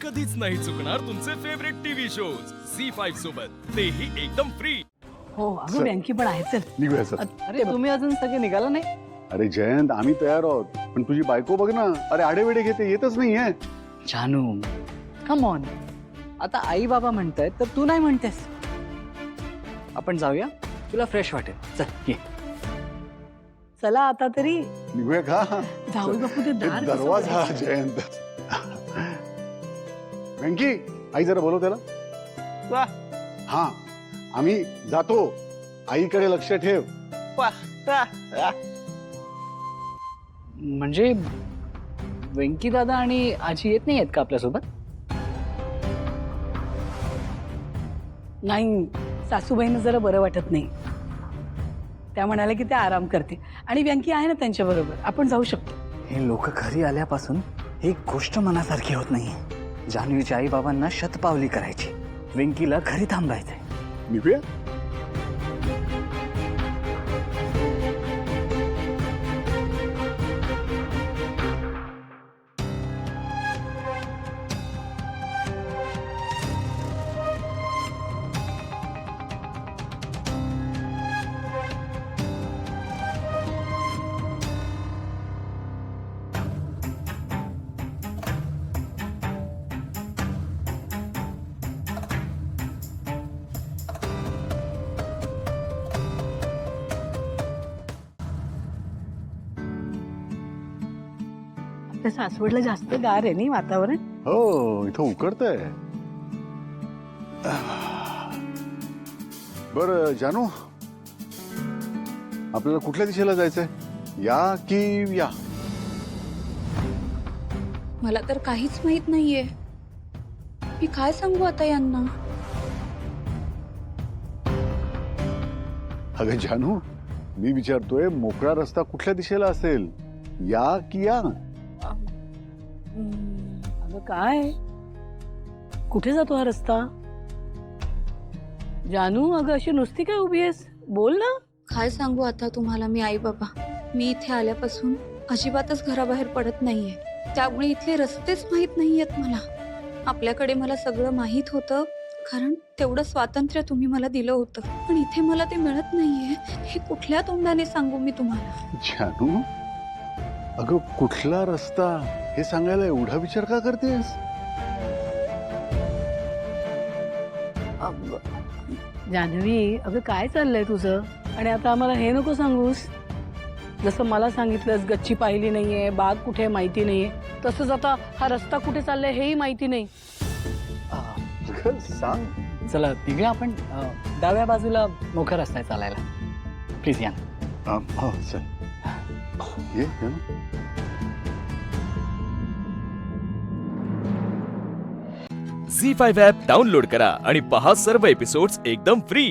कधीच नाही चुकणार तुमचे फेवरेट टीव्ही शोज झी5 सोबत, तेही एकदम फ्री. हो अगं बँकी पण आहे. चल निघूया सर. अरे तुम्ही अजून सगळे निघाला नाही. अरे जयंत, आम्ही तयार आहोत, पण तुझी बायको बघ ना, अरे आडेवेडे घेते, येतच नाहीये. जानू कम ऑन, आता आई बाबा म्हणतायत तर तू नाही म्हणतेस. आपण जाऊया, तुला फ्रेश वाटेल. चल ये. चला आता तरी निघूया का? जाऊ बापू, ते दार कसं दरवाजा उघडायचं? जयंत. वेंकी, आई जरा बोलव त्याला. हा, आम्ही जातो, आईकडे लक्ष ठेव. म्हणजे वेंकी दादा आणि आजी येत नाही आहेत का आपल्यासोबत? नाही, सासूबाईंना जरा बरं वाटत नाही. त्या म्हणाल्या की त्या आराम करते आणि व्यंकी आहे ना त्यांच्या बरोबर, आपण जाऊ शकतो. हे लोक घरी आल्यापासून एक गोष्ट मनासारखी होत नाहीये. जान्हवीच्या आई बाबांना शतपावली करायची, वेंकीला घरी थांबायचंय. निघूया. त्या सासवडला जास्त गार आहे नाही वातावरण. हो, इथं उकडतंय. बर जानू, आपल्याला कुठल्या दिशेला जायचंय, या की या? मला तर काहीच माहित नाहीये. मी काय सांगू आता यांना? अगं जानू, मी विचारतोय मोकळा रस्ता कुठल्या दिशेला असेल, या की या? अगं काय, कुठे जातो हा रस्ता? जानू अगं अशी नुसती काय उभी आहेस, बोल ना. काय सांगू आता तुम्हाला मी आई बाबा. मी इथे आल्यापासून अजिबातच घराबाहेर पडत नाहीये, त्यामुळे इथले रस्तेच माहित नाहीयेत मला. आपल्याकडे मला सगळं माहित होतं, कारण तेवढं स्वातंत्र्य तुम्ही मला दिलं होतं, पण इथे मला ते मिळत नाहीये. हे कुठल्या तोंडाने सांगू मी तुम्हाला? जानू, अगं कुठला रस्ता हे सांगायला एवढा विचार का करतेस? जान्हवी अगं काय चाललंय तुझं? आणि आता आम्हाला हे नको सांगूस. जसं मला सांगितलंस गच्ची पाहिली नाहीये, बाग कुठे माहिती नाहीये, तसंच आता हा रस्ता कुठे चाललाय हेही माहिती नाही. अगं सांग. चला तिघे आपण डाव्या बाजूला मोठा रस्ता आहे चालायला. प्लीज या. हो चल, ये जानू. झी5 ॲप डाउनलोड करा आणि पहा सर्व एपिसोड्स एकदम फ्री.